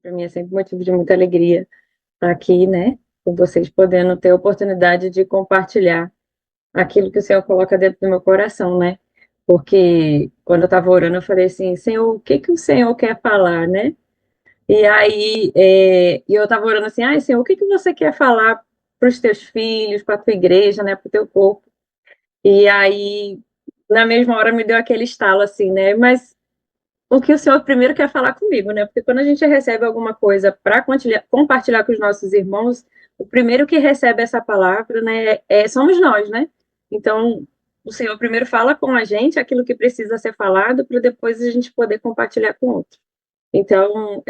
Para mim é sempre motivo de muita alegria estar aqui, né, com vocês, podendo ter a oportunidade de compartilhar aquilo que o Senhor coloca dentro do meu coração, né? Porque quando eu estava orando, eu falei assim, Senhor, o que que o Senhor quer falar, né? E aí, eu estava orando assim, ai, Senhor, o que que você quer falar para os teus filhos, para a tua igreja, né, para o teu corpo? E aí, na mesma hora, me deu aquele estalo assim, né? Mas o que o Senhor primeiro quer falar comigo, né? Porque quando a gente recebe alguma coisa para compartilhar com os nossos irmãos, o primeiro que recebe essa palavra, né, somos nós, né? Então, o Senhor primeiro fala com a gente aquilo que precisa ser falado para depois a gente poder compartilhar com outro. Então,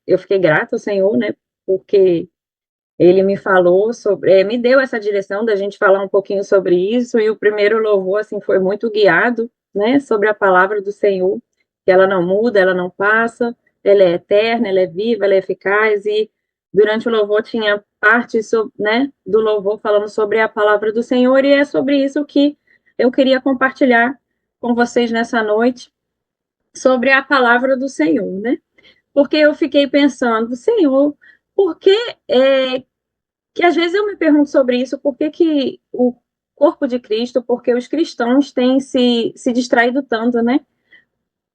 eu fiquei grata ao Senhor, né? Porque ele me falou sobre, me deu essa direção da gente falar um pouquinho sobre isso, e o primeiro louvor, assim, foi muito guiado, né, sobre a palavra do Senhor, que ela não muda, ela não passa, ela é eterna, ela é viva, ela é eficaz, e durante o louvor tinha parte, né, do louvor falando sobre a palavra do Senhor, e é sobre isso que eu queria compartilhar com vocês nessa noite, sobre a palavra do Senhor, né, porque eu fiquei pensando, Senhor, por que que às vezes eu me pergunto sobre isso, por que que o corpo de Cristo, porque os cristãos têm se distraído tanto, né?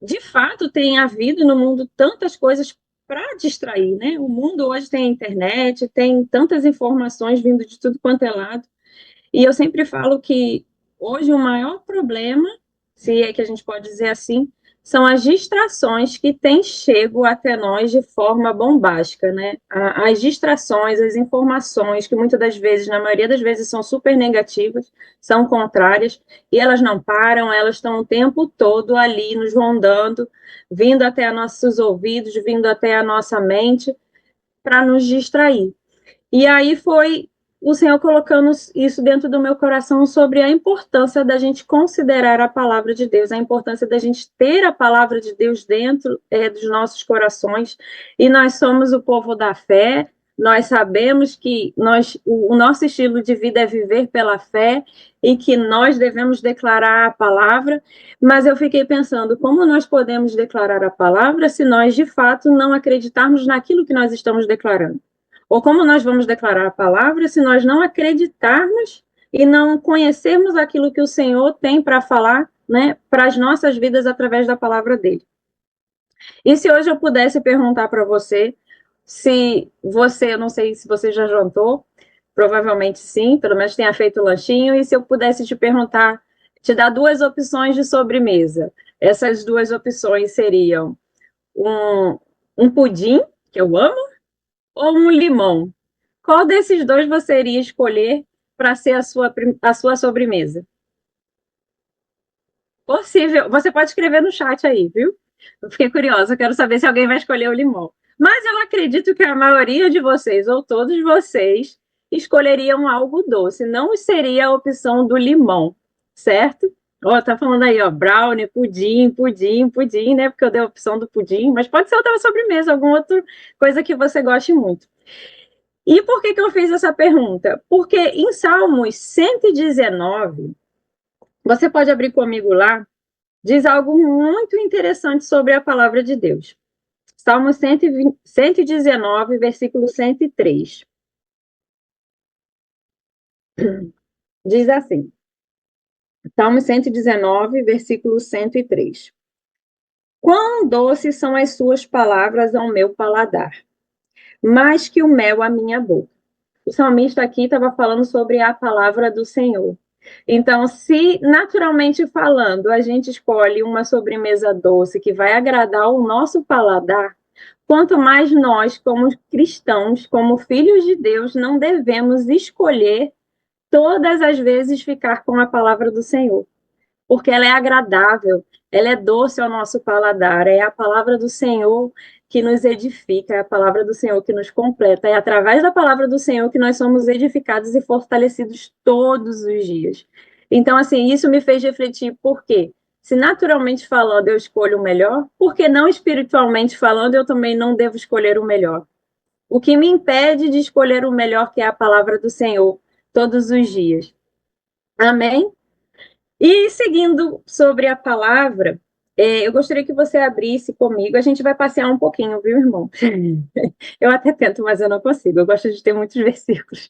De fato, tem havido no mundo tantas coisas para distrair, né? O mundo hoje tem internet, tem tantas informações vindo de tudo quanto é lado, e eu sempre falo que hoje o maior problema, se é que a gente pode dizer assim, são as distrações que têm chego até nós de forma bombástica, né? As distrações, as informações, que muitas das vezes, na maioria das vezes, são super negativas, são contrárias, e elas não param, elas estão o tempo todo ali nos rondando, vindo até nossos ouvidos, vindo até a nossa mente, para nos distrair. E aí foi o Senhor colocando isso dentro do meu coração sobre a importância da gente considerar a palavra de Deus, a importância da gente ter a palavra de Deus dentro dos nossos corações. E nós somos o povo da fé, nós sabemos que o nosso estilo de vida é viver pela fé e que nós devemos declarar a palavra, mas eu fiquei pensando, como nós podemos declarar a palavra se nós, de fato, não acreditarmos naquilo que nós estamos declarando? Ou como nós vamos declarar a palavra se nós não acreditarmos e não conhecermos aquilo que o Senhor tem para falar, né, para as nossas vidas através da palavra dele? E se hoje eu pudesse perguntar para você, se você, eu não sei se você já jantou, provavelmente sim, pelo menos tenha feito o lanchinho, e se eu pudesse te perguntar, te dar duas opções de sobremesa. Essas duas opções seriam um pudim, que eu amo, ou um limão? Qual desses dois você iria escolher para ser a sua sobremesa? Possível. Você pode escrever no chat aí, viu? Eu fiquei curiosa, quero saber se alguém vai escolher o limão. Mas eu acredito que a maioria de vocês, ou todos vocês, escolheriam algo doce. Não seria a opção do limão, certo? Ó, tá falando aí, ó, brownie, pudim, pudim, pudim, né? Porque eu dei a opção do pudim, mas pode ser outra sobremesa, alguma outra coisa que você goste muito. E por que que eu fiz essa pergunta? Porque em Salmos 119, você pode abrir comigo lá, diz algo muito interessante sobre a palavra de Deus. Salmos 119, versículo 103. Diz assim, Salmos 119, versículo 103. Quão doces são as suas palavras ao meu paladar, mais que o mel à minha boca. O salmista aqui estava falando sobre a palavra do Senhor. Então, se naturalmente falando, a gente escolhe uma sobremesa doce que vai agradar o nosso paladar, quanto mais nós, como cristãos, como filhos de Deus, não devemos escolher todas as vezes ficar com a palavra do Senhor, porque ela é agradável, ela é doce ao nosso paladar, é a palavra do Senhor que nos edifica, é a palavra do Senhor que nos completa, é através da palavra do Senhor que nós somos edificados e fortalecidos todos os dias. Então, assim, isso me fez refletir por quê? Se naturalmente falando eu escolho o melhor, por que não espiritualmente falando eu também não devo escolher o melhor? O que me impede de escolher o melhor, que é a palavra do Senhor, todos os dias? Amém? E seguindo sobre a palavra, Eu gostaria que você abrisse comigo. A gente vai passear um pouquinho, viu, irmão? Eu até tento, mas eu não consigo. Eu gosto de ter muitos versículos.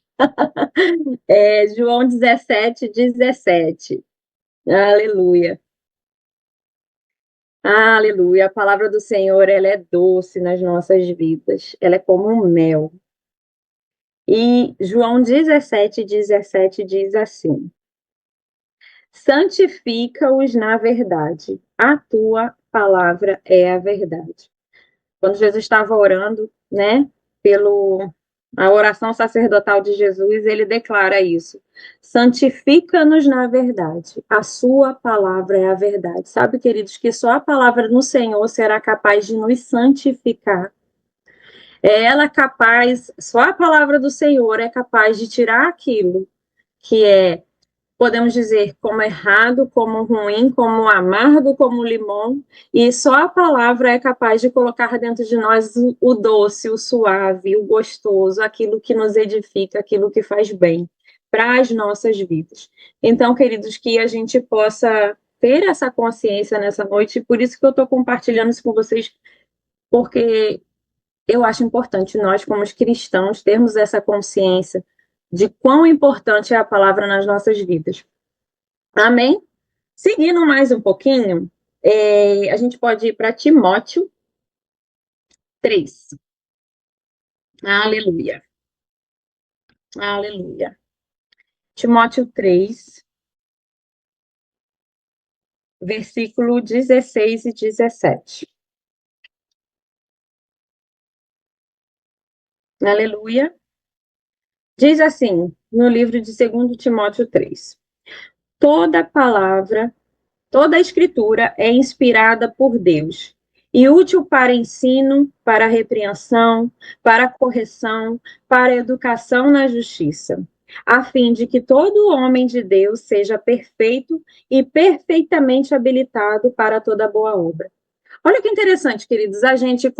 João 17:17. Aleluia. Aleluia. A palavra do Senhor, ela é doce nas nossas vidas. Ela é como um mel. E João 17:17 diz assim: santifica-os na verdade. A tua palavra é a verdade. Quando Jesus estava orando, né, pelo a oração sacerdotal de Jesus, ele declara isso: santifica-nos na verdade, a sua palavra é a verdade. Sabe, queridos, que só a palavra no Senhor será capaz de nos santificar. É ela capaz, só a palavra do Senhor é capaz de tirar aquilo que é, podemos dizer, como errado, como ruim, como amargo, como limão, e só a palavra é capaz de colocar dentro de nós o doce, o suave, o gostoso, aquilo que nos edifica, aquilo que faz bem para as nossas vidas. Então, queridos, que a gente possa ter essa consciência nessa noite, e por isso que eu estou compartilhando isso com vocês, porque eu acho importante nós, como cristãos, termos essa consciência de quão importante é a palavra nas nossas vidas. Amém? Seguindo mais um pouquinho, a gente pode ir para Timóteo 3. Aleluia. Aleluia. Timóteo 3, versículo 16 e 17. Aleluia. Diz assim, no livro de 2 Timóteo 3: toda palavra, toda a escritura é inspirada por Deus e útil para ensino, para repreensão, para correção, para educação na justiça, a fim de que todo homem de Deus seja perfeito e perfeitamente habilitado para toda boa obra. Olha que interessante, queridos, a gente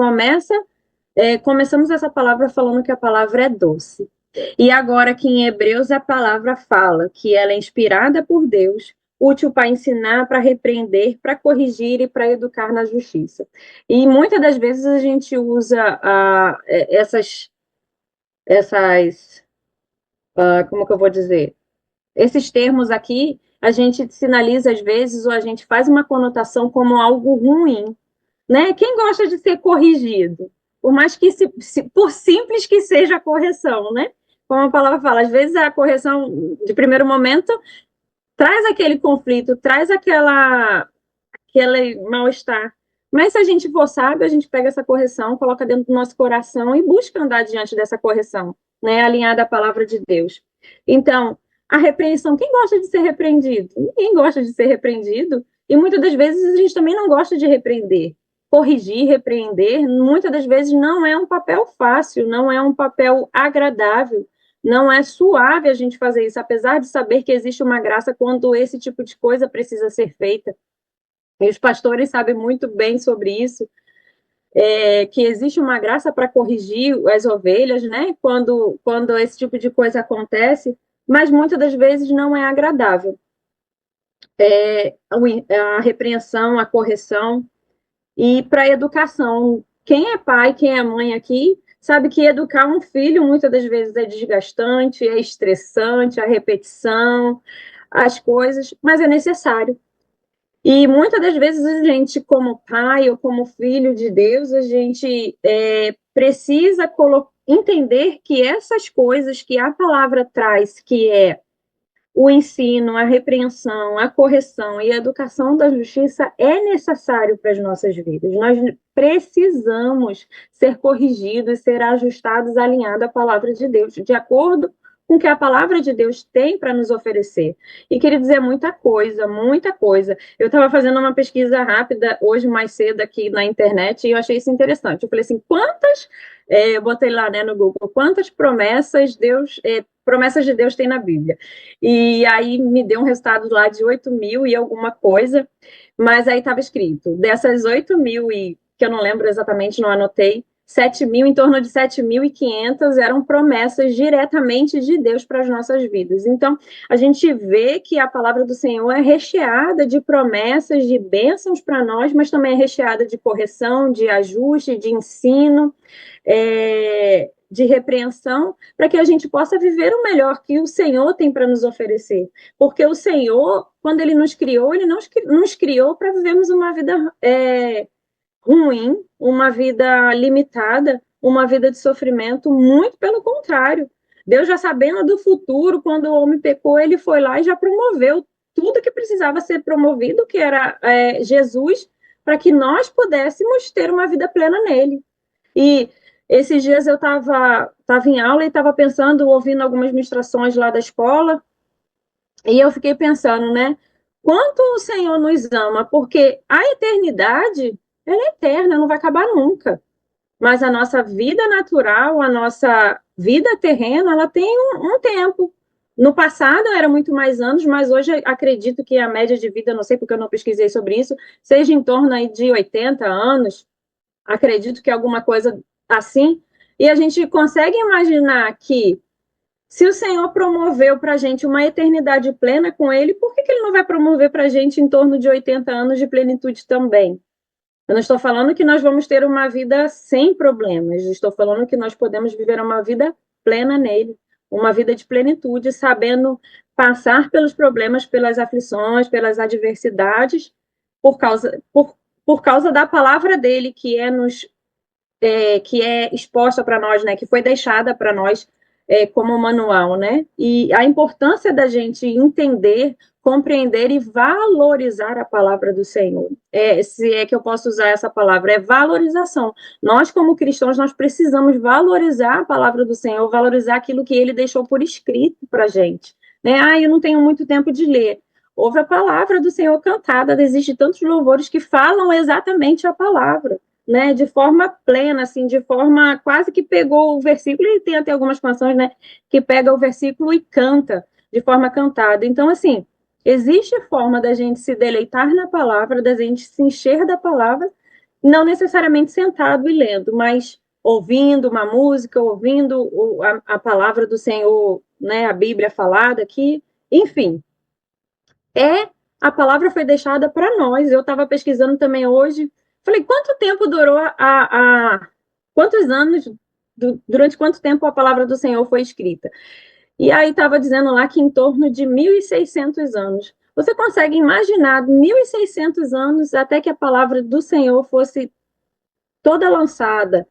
começamos essa palavra falando que a palavra é doce. E agora que em Hebreus a palavra fala que ela é inspirada por Deus, útil para ensinar, para repreender, para corrigir e para educar na justiça. E muitas das vezes a gente usa essas como que eu vou dizer? Esses termos aqui, a gente sinaliza às vezes ou a gente faz uma conotação como algo ruim, né? Quem gosta de ser corrigido? Por mais que, por simples que seja a correção, né? Como a palavra fala, às vezes a correção de primeiro momento traz aquele conflito, traz aquele mal-estar. Mas se a gente for sábio, a gente pega essa correção, coloca dentro do nosso coração e busca andar diante dessa correção, né? Alinhada à palavra de Deus. Então, a repreensão, quem gosta de ser repreendido? Ninguém gosta de ser repreendido. E muitas das vezes a gente também não gosta de repreender. Corrigir, repreender, muitas das vezes não é um papel fácil, não é um papel agradável, não é suave a gente fazer isso, apesar de saber que existe uma graça quando esse tipo de coisa precisa ser feita. E os pastores sabem muito bem sobre isso, que existe uma graça para corrigir as ovelhas, né? Quando esse tipo de coisa acontece, mas muitas das vezes não é agradável. A repreensão, a correção, e para a educação. Quem é pai, quem é mãe aqui, sabe que educar um filho muitas das vezes é desgastante, é estressante, a repetição, as coisas, mas é necessário. E muitas das vezes a gente, como pai ou como filho de Deus, a gente precisa entender que essas coisas que a palavra traz, que é o ensino, a repreensão, a correção e a educação da justiça é necessário para as nossas vidas. Nós precisamos ser corrigidos, ser ajustados, alinhados à palavra de Deus, de acordo com o que a palavra de Deus tem para nos oferecer. E queria dizer muita coisa, muita coisa. Eu estava fazendo uma pesquisa rápida hoje, mais cedo, aqui na internet, e eu achei isso interessante. Eu falei assim, eu botei lá, né, no Google, quantas promessas de Deus tem na Bíblia? E aí me deu um resultado lá de 8.000 e alguma coisa, mas aí estava escrito, dessas 8.000 que eu não lembro exatamente, não anotei, 7.000, em torno de 7.500 eram promessas diretamente de Deus para as nossas vidas. Então, a gente vê que a palavra do Senhor é recheada de promessas, de bênçãos para nós, mas também é recheada de correção, de ajuste, de ensino, de repreensão, para que a gente possa viver o melhor que o Senhor tem para nos oferecer. Porque o Senhor, quando Ele nos criou, Ele não nos criou para vivermos uma vida ruim, uma vida limitada, uma vida de sofrimento, muito pelo contrário. Deus, já sabendo do futuro, quando o homem pecou, Ele foi lá e já promoveu tudo que precisava ser promovido, que era Jesus, para que nós pudéssemos ter uma vida plena nele. E esses dias eu estava em aula e estava pensando, ouvindo algumas ministrações lá da escola, e eu fiquei pensando, né? Quanto o Senhor nos ama, porque a eternidade, ela é eterna, não vai acabar nunca. Mas a nossa vida natural, a nossa vida terrena, ela tem um tempo. No passado era muito mais anos, mas hoje acredito que a média de vida, não sei porque eu não pesquisei sobre isso, seja em torno aí de 80 anos, acredito que alguma coisa assim, e a gente consegue imaginar que se o Senhor promoveu para a gente uma eternidade plena com Ele, por que Ele não vai promover para a gente em torno de 80 anos de plenitude também? Eu não estou falando que nós vamos ter uma vida sem problemas, estou falando que nós podemos viver uma vida plena nele, uma vida de plenitude, sabendo passar pelos problemas, pelas aflições, pelas adversidades, por causa da palavra dele, que é exposta para nós, né, que foi deixada para nós como manual, né? E a importância da gente entender, compreender e valorizar a palavra do Senhor. Se é que eu posso usar essa palavra, é valorização. Nós, como cristãos, nós precisamos valorizar a palavra do Senhor, valorizar aquilo que ele deixou por escrito para a gente. Né? Eu não tenho muito tempo de ler. Ouve a palavra do Senhor cantada, existem tantos louvores que falam exatamente a palavra, né, de forma plena, assim, de forma quase que pegou o versículo, e tem até algumas canções, né, que pega o versículo e canta de forma cantada. Então, assim, existe forma da gente se deleitar na palavra, da gente se encher da palavra, não necessariamente sentado e lendo, mas ouvindo uma música, ouvindo a palavra do Senhor, né, a Bíblia falada aqui, enfim, a palavra foi deixada para nós. Eu estava pesquisando também hoje. Falei, quanto tempo durou quantos anos, durante quanto tempo a palavra do Senhor foi escrita? E aí estava dizendo lá que em torno de 1.600 anos. Você consegue imaginar 1.600 anos até que a palavra do Senhor fosse toda lançada,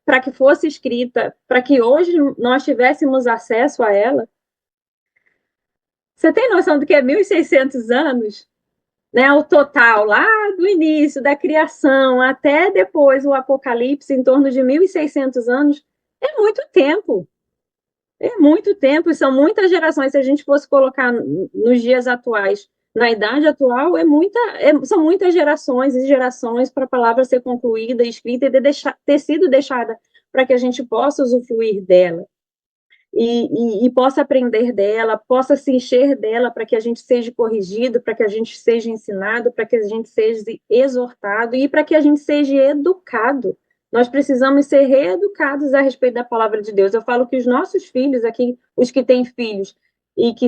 para que fosse escrita, para que hoje nós tivéssemos acesso a ela? Você tem noção do que é 1.600 anos? Né, o total lá do início da criação até depois o Apocalipse, em torno de 1.600 anos, é muito tempo. É muito tempo, e são muitas gerações. Se a gente fosse colocar nos dias atuais, na idade atual, são muitas gerações e gerações para a palavra ser concluída, escrita e ter sido deixada para que a gente possa usufruir dela. E possa aprender dela, possa se encher dela para que a gente seja corrigido, para que a gente seja ensinado, para que a gente seja exortado e para que a gente seja educado. Nós precisamos ser reeducados a respeito da palavra de Deus. Eu falo que os nossos filhos aqui, os que têm filhos e que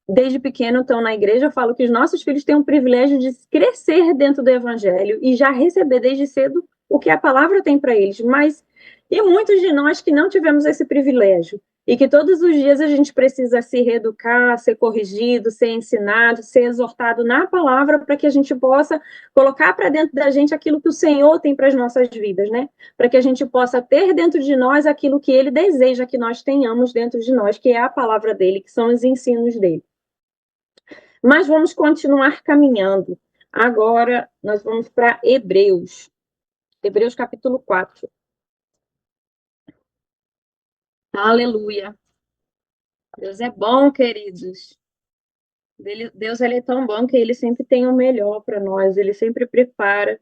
desde pequeno estão na igreja, eu falo que os nossos filhos têm o privilégio de crescer dentro do evangelho e já receber desde cedo o que a palavra tem para eles. Mas e muitos de nós que não tivemos esse privilégio, e que todos os dias a gente precisa se reeducar, ser corrigido, ser ensinado, ser exortado na palavra, para que a gente possa colocar para dentro da gente aquilo que o Senhor tem para as nossas vidas, né? Para que a gente possa ter dentro de nós aquilo que Ele deseja que nós tenhamos dentro de nós, que é a palavra dele, que são os ensinos dele. Mas vamos continuar caminhando. Agora nós vamos para Hebreus. Hebreus capítulo 4. Aleluia. Deus é bom, queridos. Deus, ele é tão bom que ele sempre tem o melhor para nós, ele sempre prepara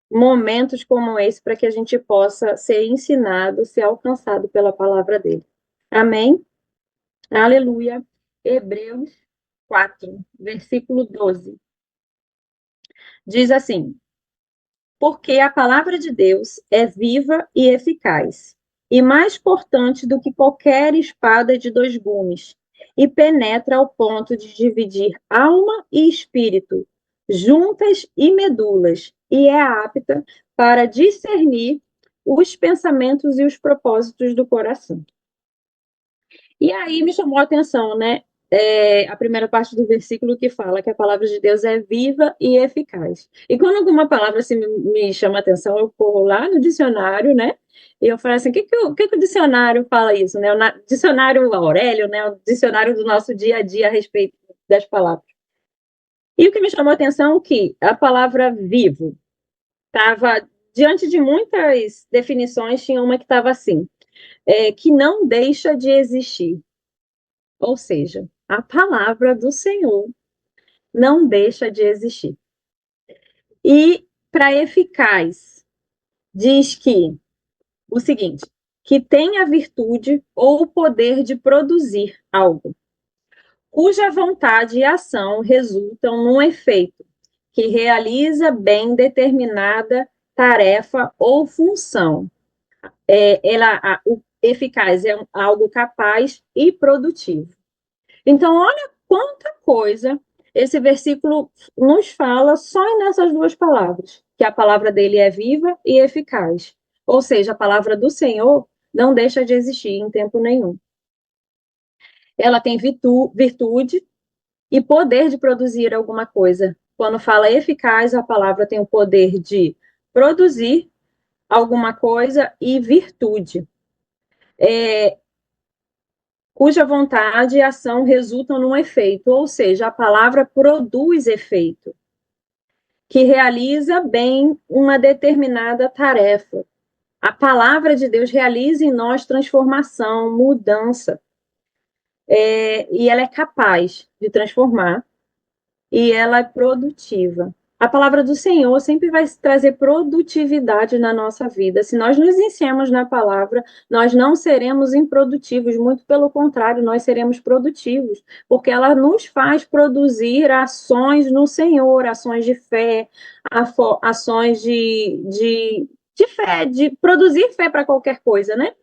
momentos como esse para que a gente possa ser ensinado, ser alcançado pela palavra dele. Amém? Aleluia. Hebreus 4, versículo 12. Diz assim: porque a palavra de Deus é viva e eficaz, e mais cortante do que qualquer espada de dois gumes, e penetra ao ponto de dividir alma e espírito, juntas e medulas, e é apta para discernir os pensamentos e os propósitos do coração. E aí me chamou a atenção, né? A primeira parte do versículo que fala que a palavra de Deus é viva e eficaz. E quando alguma palavra assim me chama a atenção, eu corro lá no dicionário, né? E eu falo assim, o que o dicionário fala isso, né? O dicionário Aurélio, né? O dicionário do nosso dia a dia a respeito das palavras. E o que me chamou a atenção é que a palavra vivo estava, diante de muitas definições, tinha uma que estava assim, que não deixa de existir. Ou seja, a palavra do Senhor não deixa de existir. E para eficaz, diz que o seguinte, que tem a virtude ou o poder de produzir algo, cuja vontade e ação resultam num efeito que realiza bem determinada tarefa ou função. O eficaz é algo capaz e produtivo. Então, olha quanta coisa esse versículo nos fala só nessas duas palavras, que a palavra dele é viva e eficaz. Ou seja, a palavra do Senhor não deixa de existir em tempo nenhum. Ela tem virtude e poder de produzir alguma coisa. Quando fala eficaz, a palavra tem o poder de produzir alguma coisa e virtude. Cuja vontade e ação resultam num efeito, ou seja, a palavra produz efeito, que realiza bem uma determinada tarefa. A palavra de Deus realiza em nós transformação, mudança, e ela é capaz de transformar, e ela é produtiva. A palavra do Senhor sempre vai trazer produtividade na nossa vida. Se nós nos enchemos na palavra, nós não seremos improdutivos, muito pelo contrário, nós seremos produtivos, porque ela nos faz produzir ações no Senhor, ações de fé, ações de fé, de produzir fé para qualquer coisa, né?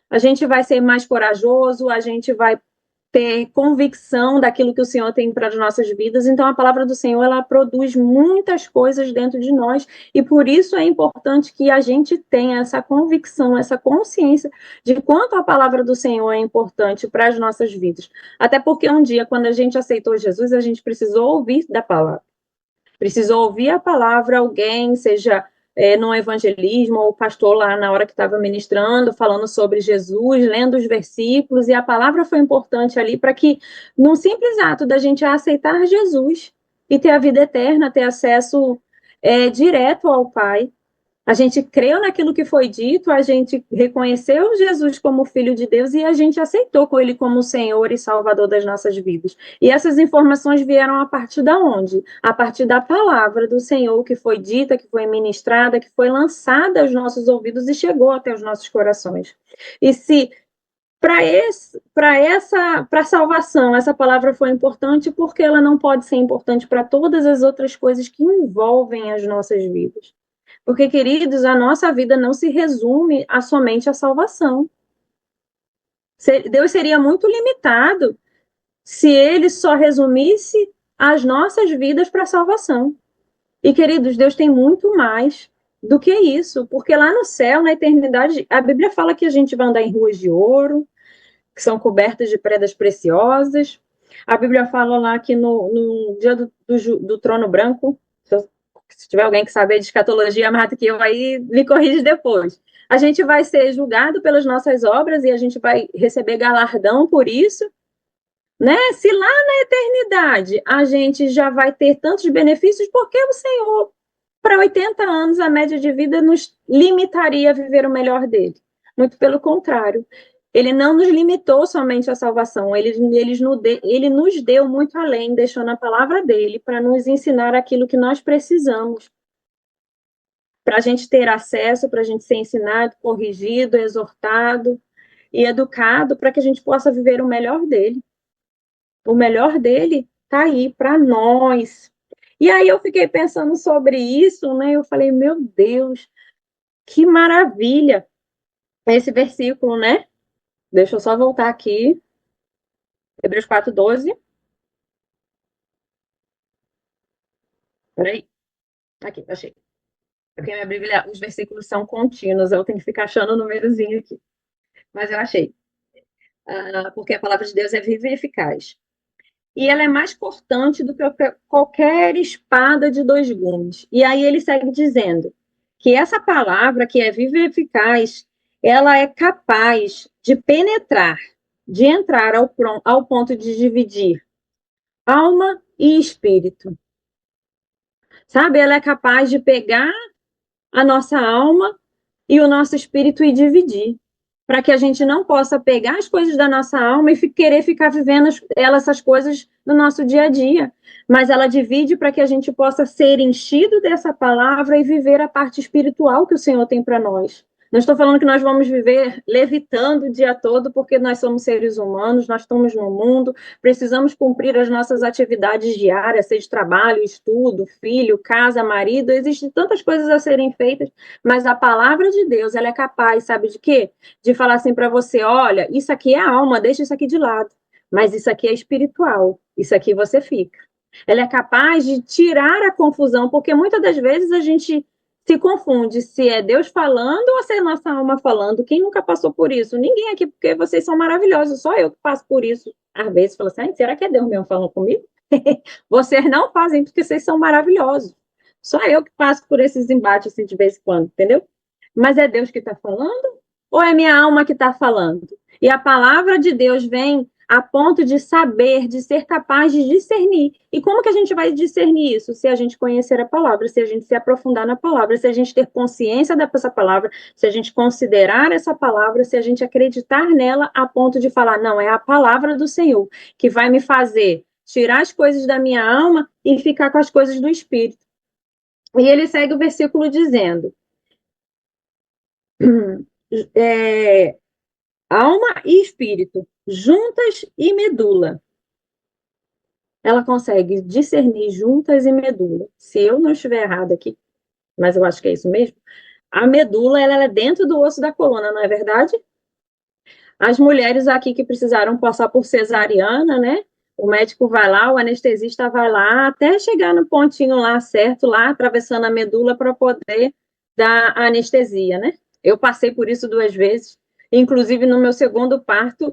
A gente vai ser mais corajoso, a gente vai ter convicção daquilo que o Senhor tem para as nossas vidas. Então, a palavra do Senhor, ela produz muitas coisas dentro de nós, e por isso é importante que a gente tenha essa convicção, essa consciência de quanto a palavra do Senhor é importante para as nossas vidas. Até porque um dia, quando a gente aceitou Jesus, a gente precisou ouvir da palavra. Precisou ouvir a palavra, alguém, seja no evangelismo, ou o pastor lá na hora que estava ministrando, falando sobre Jesus, lendo os versículos, e a palavra foi importante ali para que, num simples ato da gente aceitar Jesus e ter a vida eterna, ter acesso direto ao Pai, a gente creu naquilo que foi dito, a gente reconheceu Jesus como Filho de Deus e a gente aceitou com Ele como Senhor e Salvador das nossas vidas. E essas informações vieram a partir da onde? A partir da palavra do Senhor que foi dita, que foi ministrada, que foi lançada aos nossos ouvidos e chegou até os nossos corações. E se para a salvação essa palavra foi importante, porque ela não pode ser importante para todas as outras coisas que envolvem as nossas vidas. Porque, queridos, a nossa vida não se resume a somente a salvação. Deus seria muito limitado se ele só resumisse as nossas vidas para a salvação. E, queridos, Deus tem muito mais do que isso, porque lá no céu, na eternidade, a Bíblia fala que a gente vai andar em ruas de ouro, que são cobertas de pedras preciosas. A Bíblia fala lá que no dia do trono branco, se tiver alguém que sabe de escatologia mais do que eu, aí me corrige depois. A gente vai ser julgado pelas nossas obras e a gente vai receber galardão por isso, né? Se lá na eternidade a gente já vai ter tantos benefícios, por que o Senhor, para 80 anos, a média de vida nos limitaria a viver o melhor dele? Muito pelo contrário. Ele não nos limitou somente à salvação, ele nos deu muito além, deixou na palavra dele para nos ensinar aquilo que nós precisamos, para a gente ter acesso, para a gente ser ensinado, corrigido, exortado e educado, para que a gente possa viver o melhor dele. O melhor dele está aí para nós. E aí eu fiquei pensando sobre isso, né? Eu falei, meu Deus, que maravilha esse versículo, né? Deixa eu só voltar aqui. Hebreus 4:12. Peraí. Aqui, achei. Porque minha Bíblia, os versículos são contínuos, eu tenho que ficar achando o númerozinho aqui. Mas eu achei. Porque a palavra de Deus é viva e eficaz. E ela é mais cortante do que qualquer espada de dois gumes. E aí ele segue dizendo que essa palavra, que é viva e eficaz, ela é capaz de penetrar, de entrar ao ponto de dividir alma e espírito. Sabe? Ela é capaz de pegar a nossa alma e o nosso espírito e dividir, para que a gente não possa pegar as coisas da nossa alma e querer ficar vivendo essas coisas no nosso dia a dia. Mas ela divide para que a gente possa ser enchido dessa palavra e viver a parte espiritual que o Senhor tem para nós. Não estou falando que nós vamos viver levitando o dia todo, porque nós somos seres humanos, nós estamos no mundo, precisamos cumprir as nossas atividades diárias, seja trabalho, estudo, filho, casa, marido, existem tantas coisas a serem feitas, mas a palavra de Deus, ela é capaz, sabe de quê? De falar assim para você, olha, isso aqui é alma, deixa isso aqui de lado, mas isso aqui é espiritual, isso aqui você fica. Ela é capaz de tirar a confusão, porque muitas das vezes a gente se confunde se é Deus falando ou se é nossa alma falando. Quem nunca passou por isso? Ninguém aqui, porque vocês são maravilhosos, só eu que passo por isso. Às vezes falo assim, será que é Deus mesmo falando comigo? Vocês não fazem porque vocês são maravilhosos. Só eu que passo por esses embates assim de vez em quando, entendeu? Mas é Deus que está falando ou é minha alma que está falando? E a palavra de Deus vem a ponto de saber, de ser capaz de discernir. E como que a gente vai discernir isso? Se a gente conhecer a palavra, se a gente se aprofundar na palavra, se a gente ter consciência dessa palavra, se a gente considerar essa palavra, se a gente acreditar nela a ponto de falar, não, é a palavra do Senhor que vai me fazer tirar as coisas da minha alma e ficar com as coisas do espírito. E ele segue o versículo dizendo: é, alma e espírito, juntas e medula. Ela consegue discernir juntas e medula. Se eu não estiver errada aqui, mas eu acho que é isso mesmo, a medula ela é dentro do osso da coluna, não é verdade? As mulheres aqui que precisaram passar por cesariana, né? O médico vai lá, o anestesista vai lá, até chegar no pontinho lá certo, lá atravessando a medula para poder dar a anestesia, né? Eu passei por isso 2 vezes, inclusive no meu segundo parto,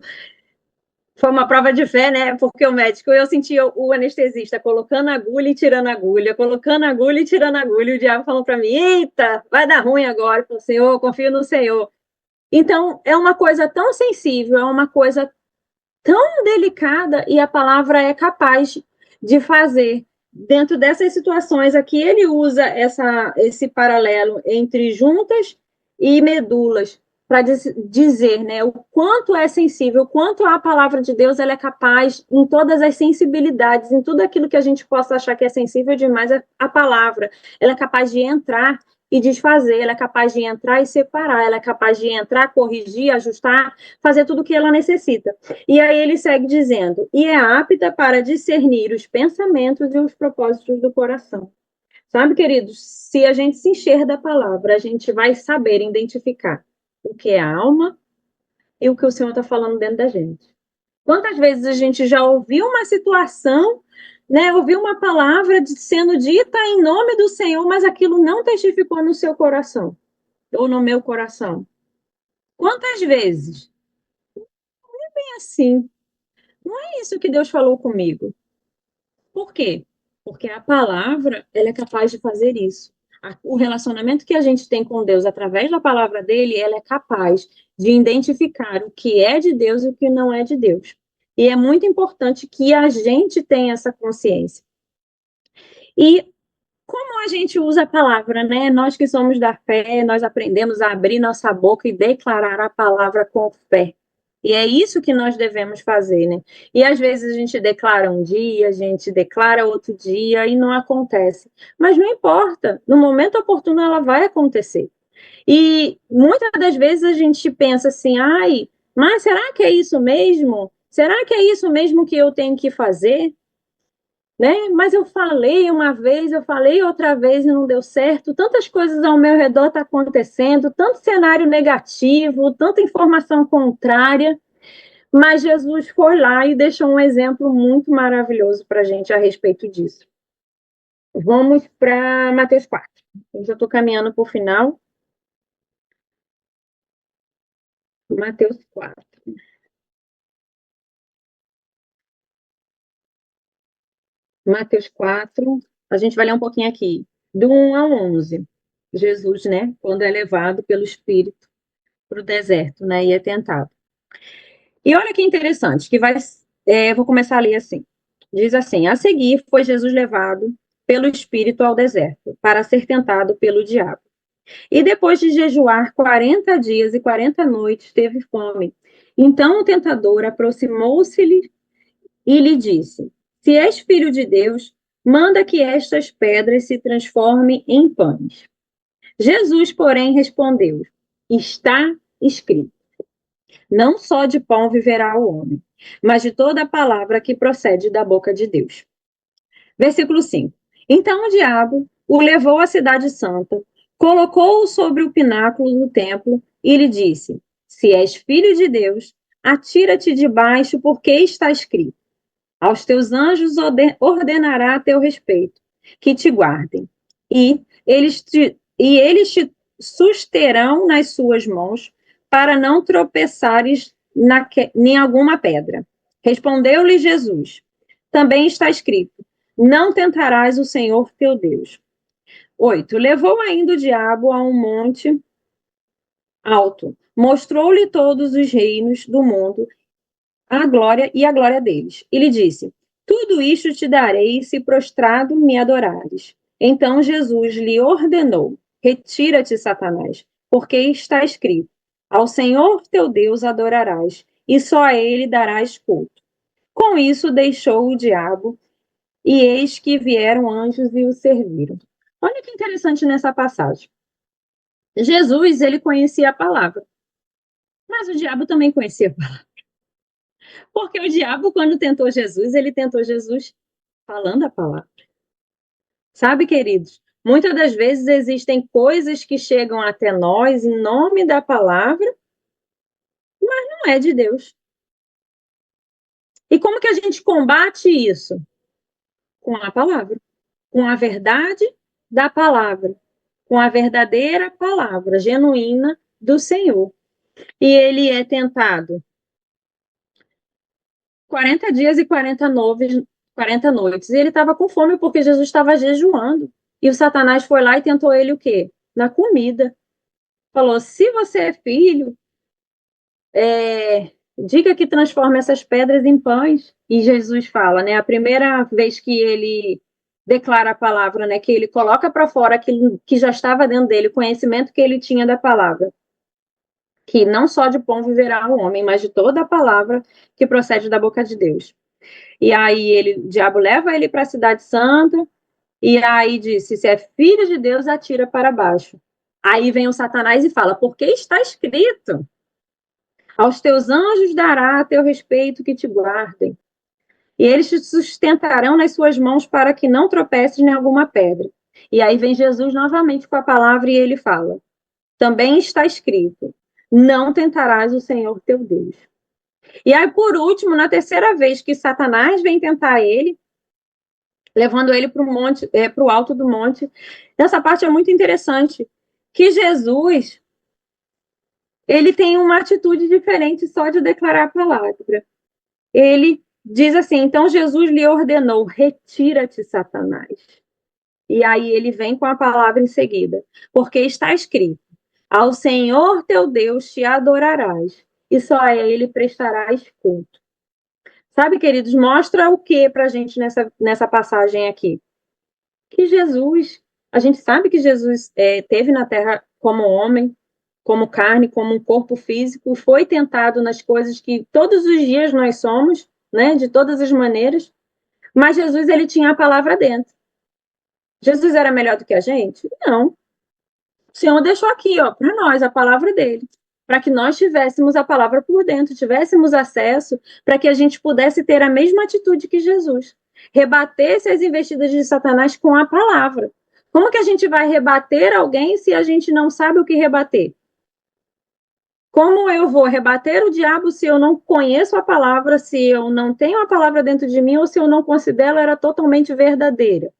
foi uma prova de fé, né? Porque o médico, eu sentia o anestesista colocando agulha e tirando agulha, colocando agulha e tirando agulha, e o diabo falou para mim, eita, vai dar ruim agora, eu falei, Senhor, confio no Senhor. Então, é uma coisa tão sensível, é uma coisa tão delicada e a palavra é capaz de fazer. Dentro dessas situações aqui, ele usa esse paralelo entre juntas e medulas para dizer, né, o quanto é sensível, o quanto a palavra de Deus ela é capaz em todas as sensibilidades, em tudo aquilo que a gente possa achar que é sensível demais, a palavra ela é capaz de entrar e desfazer, ela é capaz de entrar e separar, ela é capaz de entrar, corrigir, ajustar, fazer tudo o que ela necessita. E aí ele segue dizendo, e é apta para discernir os pensamentos e os propósitos do coração. Sabe, queridos, se a gente se encher da palavra, a gente vai saber identificar o que é alma e o que o Senhor está falando dentro da gente. Quantas vezes a gente já ouviu uma situação, né, ouviu uma palavra sendo dita em nome do Senhor, mas aquilo não testificou no seu coração, ou no meu coração? Quantas vezes? Não é bem assim. Não é isso que Deus falou comigo. Por quê? Porque a palavra, ela é capaz de fazer isso. O relacionamento que a gente tem com Deus através da palavra dele, ela é capaz de identificar o que é de Deus e o que não é de Deus. E é muito importante que a gente tenha essa consciência. E como a gente usa a palavra, né? Nós que somos da fé, nós aprendemos a abrir nossa boca e declarar a palavra com fé. E é isso que nós devemos fazer, né? E às vezes a gente declara um dia, a gente declara outro dia e não acontece. Mas não importa, no momento oportuno ela vai acontecer. E muitas das vezes a gente pensa assim, ai, mas será que é isso mesmo? Será que é isso mesmo que eu tenho que fazer? né? Mas eu falei uma vez, eu falei outra vez e não deu certo. Tantas coisas ao meu redor estão acontecendo, tanto cenário negativo, tanta informação contrária. Mas Jesus foi lá e deixou um exemplo muito maravilhoso para a gente a respeito disso. Vamos para Mateus 4. Eu já estou caminhando para o final. Mateus 4. Mateus 4. A gente vai ler um pouquinho aqui. Do 1 ao 11. Jesus, né, quando é levado pelo Espírito para o deserto, né, e é tentado. E olha que interessante, que vou começar a ler assim. Diz assim: a seguir foi Jesus levado pelo Espírito ao deserto, para ser tentado pelo diabo. E depois de jejuar 40 dias e 40 noites, teve fome. Então o tentador aproximou-se-lhe e lhe disse: se és filho de Deus, manda que estas pedras se transformem em pães. Jesus, porém, respondeu: está escrito: não só de pão viverá o homem, mas de toda a palavra que procede da boca de Deus. Versículo 5. Então o diabo o levou à cidade santa, colocou-o sobre o pináculo do templo e lhe disse: se és filho de Deus, atira-te debaixo, porque está escrito: aos teus anjos ordenará a teu respeito, que te guardem, e eles te susterão nas suas mãos, para não tropeçares em alguma pedra. Respondeu-lhe Jesus: também está escrito: não tentarás o Senhor teu Deus. 8. Levou ainda o diabo a um monte alto, mostrou-lhe todos os reinos do mundo, a glória deles. E lhe disse: tudo isto te darei se prostrado me adorares. Então Jesus lhe ordenou: retira-te, Satanás, porque está escrito: ao Senhor teu Deus adorarás, e só a ele darás culto. Com isso deixou o diabo, e eis que vieram anjos e o serviram. Olha que interessante nessa passagem. Jesus, ele conhecia a palavra, mas o diabo também conhecia a palavra. Porque o diabo, quando tentou Jesus, ele tentou Jesus falando a palavra. Sabe, queridos? Muitas das vezes existem coisas que chegam até nós em nome da palavra, mas não é de Deus. E como que a gente combate isso? Com a palavra, com a verdade da palavra, com a verdadeira palavra genuína do Senhor. E ele é tentado 40 dias e 40 noites. E ele estava com fome porque Jesus estava jejuando. E o Satanás foi lá e tentou ele o quê? Na comida. Falou: se você é filho, diga que transforma essas pedras em pães. E Jesus fala, né? A primeira vez que ele declara a palavra, né? Que ele coloca para fora aquilo que já estava dentro dele, o conhecimento que ele tinha da palavra. Que não só de pão viverá o homem, mas de toda a palavra que procede da boca de Deus. E aí o diabo leva ele para a cidade santa, e aí disse: se é filho de Deus, atira para baixo. Aí vem o Satanás e fala: porque está escrito: aos teus anjos dará a teu respeito que te guardem, e eles te sustentarão nas suas mãos para que não tropeces em alguma pedra. E aí vem Jesus novamente com a palavra e ele fala: também está escrito: não tentarás o Senhor teu Deus. E aí, por último, na terceira vez que Satanás vem tentar ele, levando ele para o monte, para o alto do monte. Essa parte é muito interessante, que Jesus, ele tem uma atitude diferente só de declarar a palavra. Ele diz assim: então Jesus lhe ordenou: retira-te, Satanás. E aí ele vem com a palavra em seguida: porque está escrito: ao Senhor teu Deus te adorarás, e só a ele prestarás culto. Sabe, queridos, mostra o que para a gente nessa passagem aqui? Que Jesus, a gente sabe que Jesus teve na Terra como homem, como carne, como um corpo físico, foi tentado nas coisas que todos os dias nós somos, né, de todas as maneiras, mas Jesus, ele tinha a palavra dentro. Jesus era melhor do que a gente? Não. O Senhor deixou aqui, ó, para nós, a palavra dele, para que nós tivéssemos a palavra por dentro, tivéssemos acesso, para que a gente pudesse ter a mesma atitude que Jesus. rebater as investidas de Satanás com a palavra. Como que a gente vai rebater alguém se a gente não sabe o que rebater? Como eu vou rebater o diabo se eu não conheço a palavra, se eu não tenho a palavra dentro de mim ou se eu não considero ela totalmente verdadeira?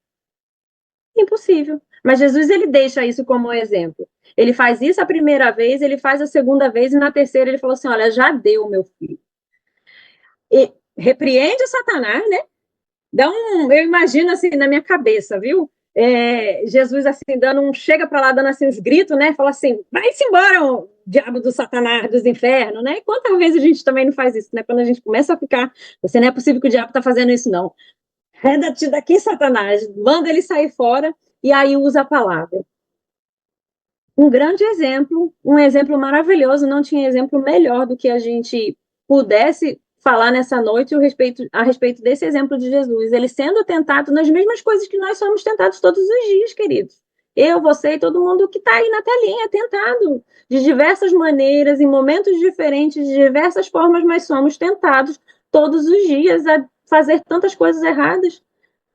Impossível. Mas Jesus, ele deixa isso como exemplo. Ele faz isso a primeira vez, ele faz a segunda vez e na terceira ele falou assim, olha, já deu, meu filho. E repreende Satanás, né? Eu imagino assim na minha cabeça, viu? Jesus assim dando chega para lá dando assim uns gritos, né? Fala assim, vai-se embora, o diabo do Satanás, dos infernos, né? E quantas vezes a gente também não faz isso, né? Quando a gente começa a ficar, você não é possível que o diabo tá fazendo isso não. Reda-te daqui, Satanás, manda ele sair fora e aí usa a palavra. Um grande exemplo, um exemplo maravilhoso, não tinha exemplo melhor do que a gente pudesse falar nessa noite a respeito desse exemplo de Jesus. Ele sendo tentado nas mesmas coisas que nós somos tentados todos os dias, queridos. Eu, você e todo mundo que está aí na telinha, tentado de diversas maneiras, em momentos diferentes, de diversas formas, mas somos tentados todos os dias a fazer tantas coisas erradas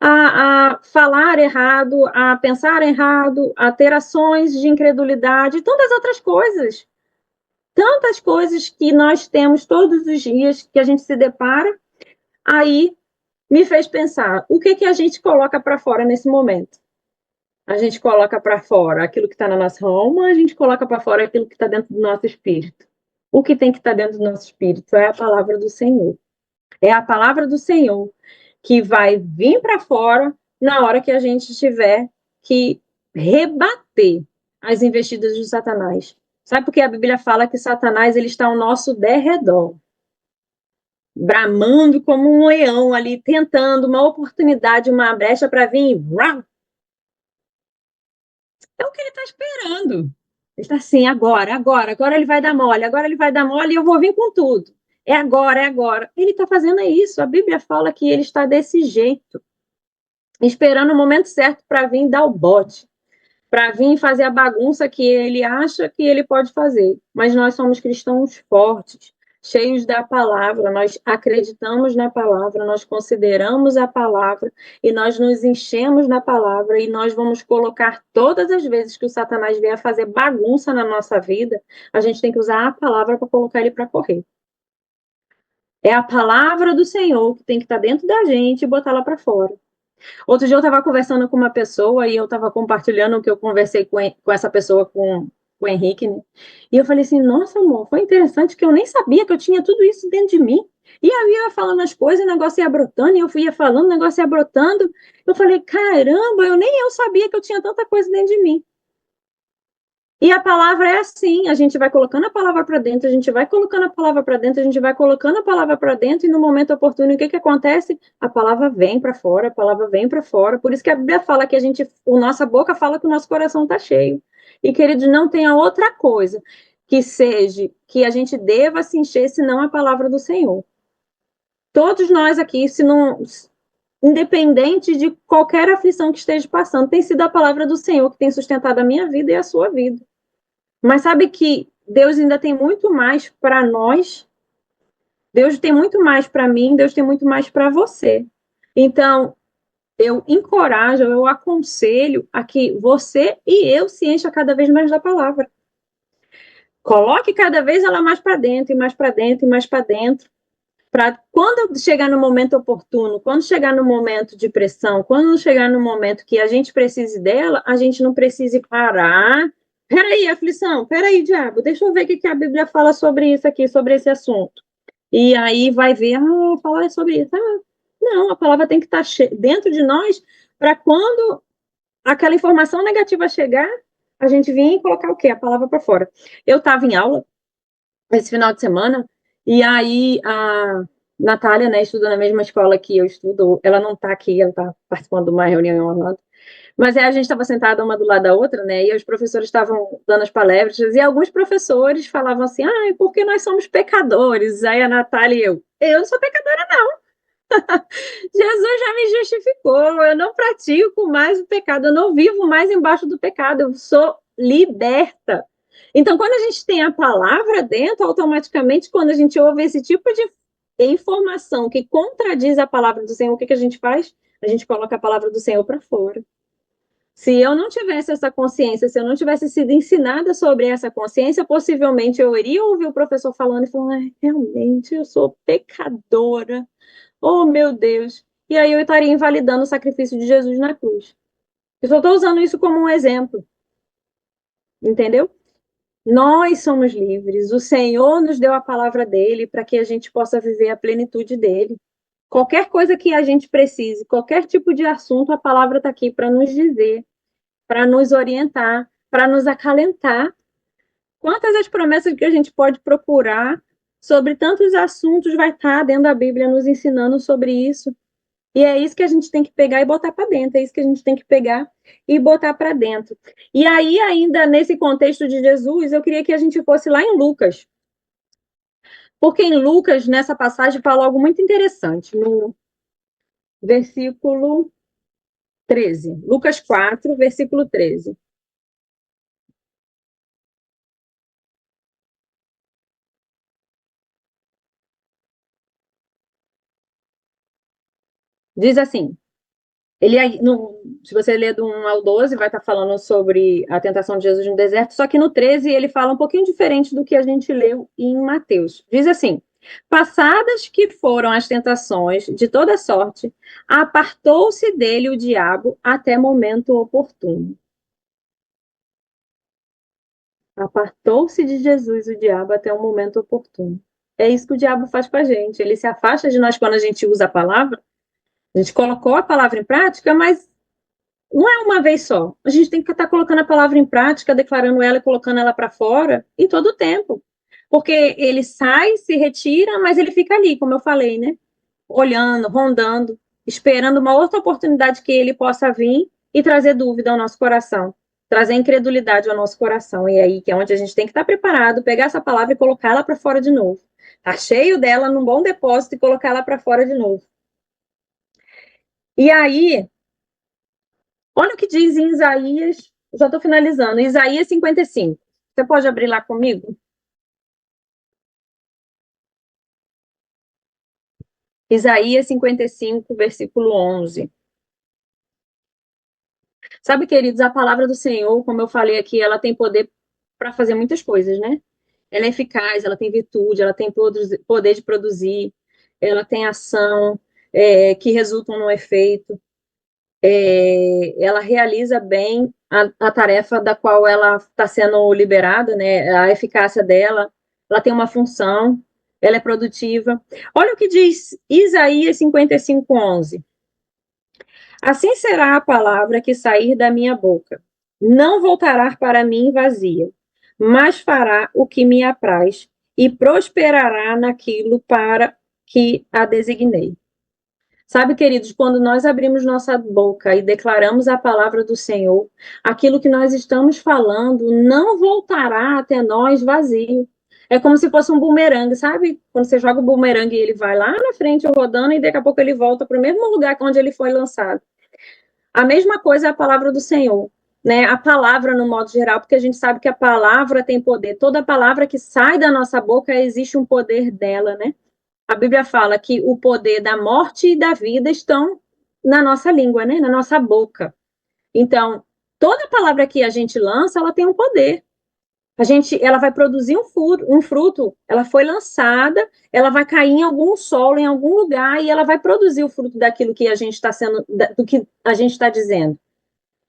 a falar errado, a pensar errado, a ter ações de incredulidade e tantas outras coisas. Tantas coisas que nós temos todos os dias que a gente se depara, aí me fez pensar, o que a gente coloca para fora nesse momento? A gente coloca para fora aquilo que está na nossa alma, a gente coloca para fora aquilo que está dentro do nosso espírito. O que tem que estar dentro do nosso espírito é a palavra do Senhor. É a palavra do Senhor que vai vir para fora na hora que a gente tiver que rebater as investidas de Satanás. Sabe por que a Bíblia fala que Satanás ele está ao nosso derredor, bramando como um leão ali, tentando uma oportunidade, uma brecha para vir. É o que ele está esperando. Ele está assim, agora ele vai dar mole e eu vou vir com tudo. É agora, é agora. Ele está fazendo isso. A Bíblia fala que ele está desse jeito, esperando o momento certo para vir dar o bote, para vir fazer a bagunça que ele acha que ele pode fazer. Mas nós somos cristãos fortes, cheios da palavra, nós acreditamos na palavra, nós consideramos a palavra e nós nos enchemos na palavra e nós vamos colocar todas as vezes que o Satanás vier fazer bagunça na nossa vida, a gente tem que usar a palavra para colocar ele para correr. É a palavra do Senhor que tem que estar dentro da gente e botar lá para fora. Outro dia eu estava conversando com uma pessoa e eu estava compartilhando o que eu conversei com essa pessoa, com o Henrique, né? E eu falei assim, nossa, amor, foi interessante que eu nem sabia que eu tinha tudo isso dentro de mim. E aí eu ia falando as coisas, o negócio ia brotando, e eu ia falando, o negócio ia brotando. Eu falei, caramba, nem eu sabia que eu tinha tanta coisa dentro de mim. E a palavra é assim, a gente vai colocando a palavra para dentro, a gente vai colocando a palavra para dentro, a gente vai colocando a palavra para dentro, e no momento oportuno, o que acontece? A palavra vem para fora, a palavra vem para fora. Por isso que a Bíblia fala que nossa boca fala que o nosso coração está cheio. E, queridos, não tenha outra coisa que seja, que a gente deva se encher, senão a palavra do Senhor. Todos nós aqui, se não, independente de qualquer aflição que esteja passando, tem sido a palavra do Senhor que tem sustentado a minha vida e a sua vida. Mas sabe que Deus ainda tem muito mais para nós? Deus tem muito mais para mim, Deus tem muito mais para você. Então, eu encorajo, eu aconselho a que você e eu se encha cada vez mais da palavra. Coloque cada vez ela mais para dentro, e mais para dentro, e mais para dentro. Para quando chegar no momento oportuno, quando chegar no momento de pressão, quando chegar no momento que a gente precise dela, a gente não precise parar. Peraí, aflição, peraí, diabo, deixa eu ver o que a Bíblia fala sobre isso aqui, sobre esse assunto. E aí vai ver, falar sobre isso. Não, a palavra tem que estar dentro de nós para quando aquela informação negativa chegar, a gente vir e colocar o quê? A palavra para fora. Eu estava em aula esse final de semana, e aí a Natália, né, estuda na mesma escola que eu estudo, ela não está aqui, ela está participando de uma reunião em Orlando, mas aí a gente estava sentada uma do lado da outra, né, e os professores estavam dando as palestras, e alguns professores falavam assim, porque nós somos pecadores, aí a Natália e eu não sou pecadora não, Jesus já me justificou, eu não pratico mais o pecado, eu não vivo mais embaixo do pecado, eu sou liberta. Então, quando a gente tem a palavra dentro, automaticamente, quando a gente ouve esse tipo de informação que contradiz a palavra do Senhor, o que a gente faz? A gente coloca a palavra do Senhor para fora. Se eu não tivesse essa consciência, se eu não tivesse sido ensinada sobre essa consciência, possivelmente eu iria ouvir o professor falando e falando, realmente, eu sou pecadora. Oh, meu Deus. E aí eu estaria invalidando o sacrifício de Jesus na cruz. Eu só estou usando isso como um exemplo. Entendeu? Nós somos livres. O Senhor nos deu a palavra dele para que a gente possa viver a plenitude dele. Qualquer coisa que a gente precise, qualquer tipo de assunto, a palavra está aqui para nos dizer, para nos orientar, para nos acalentar. Quantas as promessas que a gente pode procurar sobre tantos assuntos vai estar dentro da Bíblia nos ensinando sobre isso. E é isso que a gente tem que pegar e botar para dentro, é isso que a gente tem que pegar e botar para dentro. E aí, ainda nesse contexto de Jesus, eu queria que a gente fosse lá em Lucas. Porque em Lucas, nessa passagem, fala algo muito interessante, no versículo 13. Lucas 4, versículo 13. Diz assim, se você ler do 1 ao 12, vai estar falando sobre a tentação de Jesus no deserto, só que no 13 ele fala um pouquinho diferente do que a gente leu em Mateus. Diz assim, passadas que foram as tentações de toda sorte, apartou-se dele o diabo até momento oportuno. Apartou-se de Jesus o diabo até o momento oportuno. É isso que o diabo faz com a gente. Ele se afasta de nós quando a gente usa a palavra. A gente colocou a palavra em prática, mas não é uma vez só. A gente tem que estar colocando a palavra em prática, declarando ela e colocando ela para fora em todo o tempo. Porque ele sai, se retira, mas ele fica ali, como eu falei, né? Olhando, rondando, esperando uma outra oportunidade que ele possa vir e trazer dúvida ao nosso coração, trazer incredulidade ao nosso coração. E aí que é onde a gente tem que estar preparado, pegar essa palavra e colocá-la para fora de novo. Tá cheio dela num bom depósito e colocá-la para fora de novo. E aí, olha o que diz em Isaías, já estou finalizando, Isaías 55. Você pode abrir lá comigo? Isaías 55, versículo 11. Sabe, queridos, a palavra do Senhor, como eu falei aqui, ela tem poder para fazer muitas coisas, né? Ela é eficaz, ela tem virtude, ela tem poder de produzir, ela tem ação que resultam no efeito. Ela realiza bem a tarefa da qual ela está sendo liberada, né? A eficácia dela, ela tem uma função, ela é produtiva. Olha o que diz Isaías 55, 11. Assim será a palavra que sair da minha boca. Não voltará para mim vazia, mas fará o que me apraz e prosperará naquilo para que a designei. Sabe, queridos, quando nós abrimos nossa boca e declaramos a palavra do Senhor, aquilo que nós estamos falando não voltará até nós vazio. É como se fosse um bumerangue, sabe? Quando você joga o bumerangue e ele vai lá na frente rodando e daqui a pouco ele volta para o mesmo lugar onde ele foi lançado. A mesma coisa é a palavra do Senhor, né? A palavra no modo geral, porque a gente sabe que a palavra tem poder. Toda palavra que sai da nossa boca existe um poder dela, né? A Bíblia fala que o poder da morte e da vida estão na nossa língua, né? Na nossa boca. Então, toda palavra que a gente lança, ela tem um poder. Ela vai produzir um fruto, ela foi lançada, ela vai cair em algum solo, em algum lugar, e ela vai produzir o fruto daquilo que a gente está sendo, do que a gente está dizendo.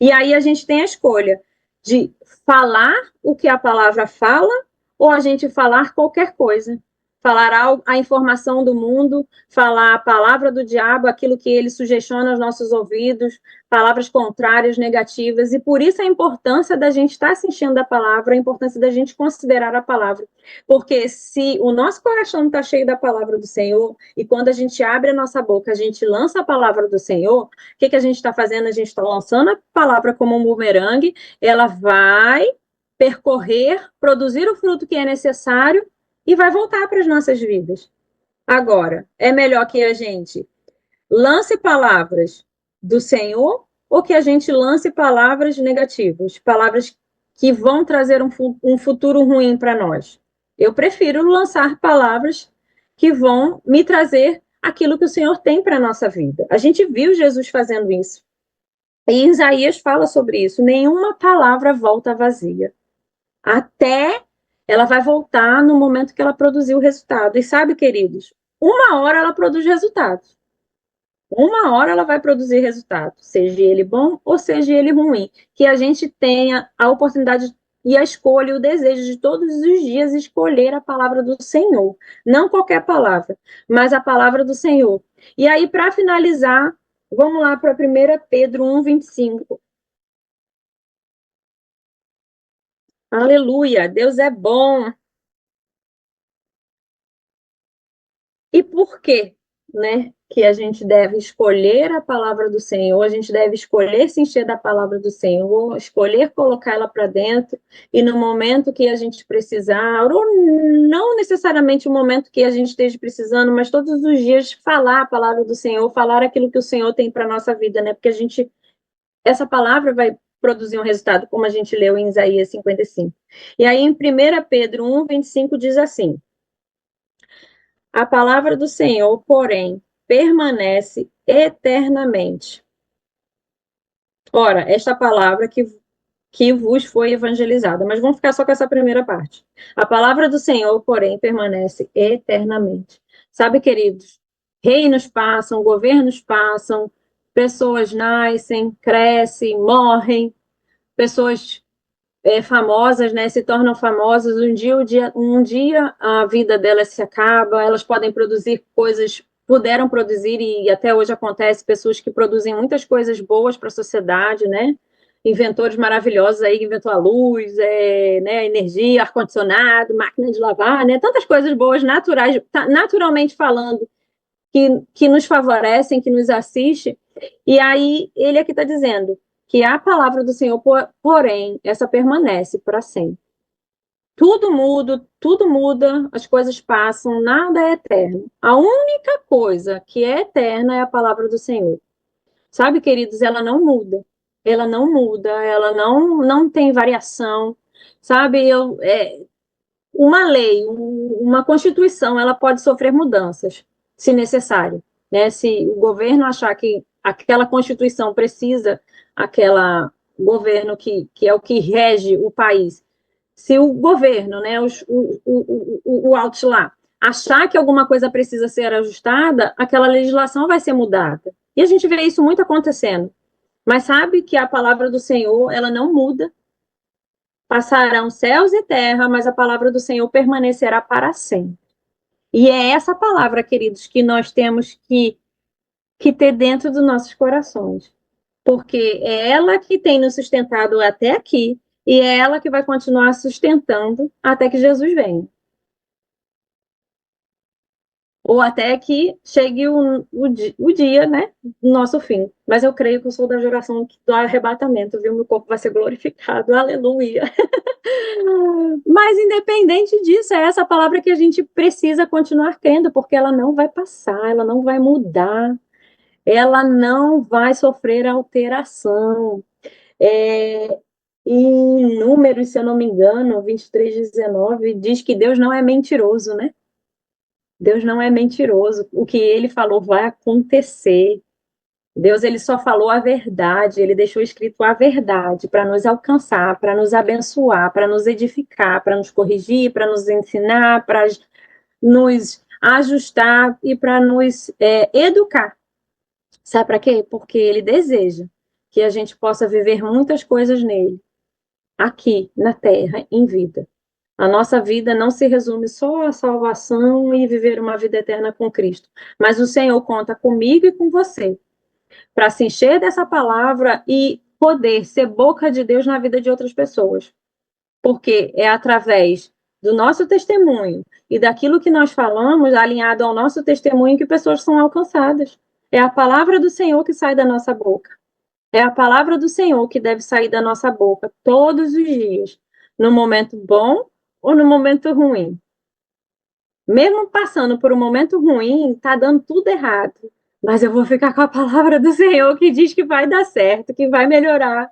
E aí a gente tem a escolha de falar o que a palavra fala ou a gente falar qualquer coisa. Falar a informação do mundo, falar a palavra do diabo, aquilo que ele sugestiona aos nossos ouvidos, palavras contrárias, negativas, e por isso a importância da gente estar assistindo a palavra, a importância da gente considerar a palavra. Porque se o nosso coração está cheio da palavra do Senhor, e quando a gente abre a nossa boca, a gente lança a palavra do Senhor, o que a gente está fazendo? A gente está lançando a palavra como um bumerangue, ela vai percorrer, produzir o fruto que é necessário e vai voltar para as nossas vidas. Agora, é melhor que a gente lance palavras do Senhor ou que a gente lance palavras negativas, palavras que vão trazer um futuro ruim para nós? Eu prefiro lançar palavras que vão me trazer aquilo que o Senhor tem para a nossa vida. A gente viu Jesus fazendo isso. E Isaías fala sobre isso. Nenhuma palavra volta vazia. Até ela vai voltar no momento que ela produzir o resultado. E sabe, queridos, uma hora ela produz resultados. Uma hora ela vai produzir resultado, seja ele bom ou seja ele ruim. Que a gente tenha a oportunidade e a escolha, o desejo de todos os dias escolher a palavra do Senhor. Não qualquer palavra, mas a palavra do Senhor. E aí, para finalizar, vamos lá para 1 Pedro 1:25. Aleluia, Deus é bom. E por quê, né, que a gente deve escolher a palavra do Senhor, a gente deve escolher se encher da palavra do Senhor, escolher colocar ela para dentro, e no momento que a gente precisar, ou não necessariamente o momento que a gente esteja precisando, mas todos os dias falar a palavra do Senhor, falar aquilo que o Senhor tem para a nossa vida, né, porque essa palavra vai produzir um resultado, como a gente leu em Isaías 55. E aí em 1 Pedro 1:25 diz assim: a palavra do Senhor, porém, permanece eternamente. Ora, esta palavra que vos foi evangelizada. Mas vamos ficar só com essa primeira parte. A palavra do Senhor, porém, permanece eternamente. Sabe, queridos, reinos passam, governos passam, pessoas nascem, crescem, morrem, pessoas famosas, né, se tornam famosas, um dia a vida delas se acaba, elas podem produzir coisas, puderam produzir, e até hoje acontece, pessoas que produzem muitas coisas boas para a sociedade, né, inventores maravilhosos aí, que inventou a luz, né, energia, ar-condicionado, máquina de lavar, né, tantas coisas boas, naturais, naturalmente falando, que nos favorecem, que nos assistem, e aí ele aqui está dizendo que a palavra do Senhor, porém, essa permanece para sempre. Tudo muda, as coisas passam, nada é eterno. A única coisa que é eterna é a palavra do Senhor. Sabe, queridos, ela não muda. Ela não muda, ela não tem variação. Sabe, uma lei, uma constituição, ela pode sofrer mudanças, se necessário, né? Se o governo achar que aquela constituição precisa, aquela governo que é o que rege o país, se o governo, né, o alto lá, achar que alguma coisa precisa ser ajustada, aquela legislação vai ser mudada. E a gente vê isso muito acontecendo. Mas sabe que a palavra do Senhor, ela não muda. Passarão céus e terra, mas a palavra do Senhor permanecerá para sempre. E é essa palavra, queridos, que nós temos que ter dentro dos nossos corações. Porque é ela que tem nos sustentado até aqui e é ela que vai continuar sustentando até que Jesus venha. Ou até que chegue o dia, né, do nosso fim. Mas eu creio que eu sou da geração do arrebatamento, viu? Meu corpo vai ser glorificado, aleluia. Mas, independente disso, é essa palavra que a gente precisa continuar crendo, porque ela não vai passar, ela não vai mudar, ela não vai sofrer alteração. Em Números, se eu não me engano, 23:19, diz que Deus não é mentiroso, né? Deus não é mentiroso. O que ele falou vai acontecer. Deus, ele só falou a verdade, ele deixou escrito a verdade para nos alcançar, para nos abençoar, para nos edificar, para nos corrigir, para nos ensinar, para nos ajustar e para nos educar. Sabe para quê? Porque ele deseja que a gente possa viver muitas coisas nele, aqui na terra, em vida. A nossa vida não se resume só à salvação e viver uma vida eterna com Cristo, mas o Senhor conta comigo e com você para se encher dessa palavra e poder ser boca de Deus na vida de outras pessoas. Porque é através do nosso testemunho e daquilo que nós falamos, alinhado ao nosso testemunho, que pessoas são alcançadas. É a palavra do Senhor que sai da nossa boca. É a palavra do Senhor que deve sair da nossa boca todos os dias, no momento bom ou no momento ruim. Mesmo passando por um momento ruim, está dando tudo errado. Mas eu vou ficar com a palavra do Senhor que diz que vai dar certo, que vai melhorar,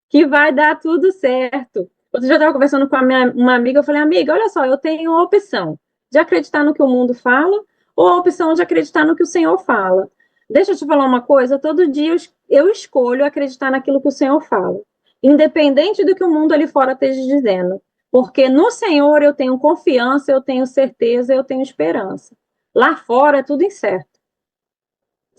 que vai dar tudo certo. Outro dia eu estava conversando com uma amiga, eu falei, amiga, olha só, eu tenho uma opção. de acreditar no que o mundo fala ou a opção de acreditar no que o Senhor fala. Deixa eu te falar uma coisa, todo dia eu escolho acreditar naquilo que o Senhor fala, independente do que o mundo ali fora esteja dizendo, porque no Senhor eu tenho confiança, eu tenho certeza, eu tenho esperança. Lá fora é tudo incerto.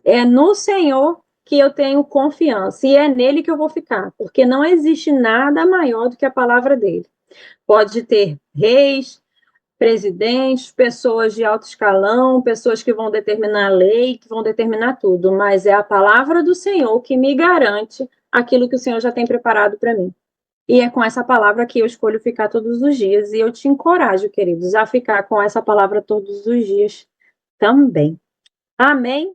É no Senhor que eu tenho confiança e é nele que eu vou ficar, porque não existe nada maior do que a palavra dele. Pode ter reis, presidentes, pessoas de alto escalão, pessoas que vão determinar a lei, que vão determinar tudo, mas é a palavra do Senhor que me garante aquilo que o Senhor já tem preparado para mim. E é com essa palavra que eu escolho ficar todos os dias. E eu te encorajo, queridos, a ficar com essa palavra todos os dias também. Amém?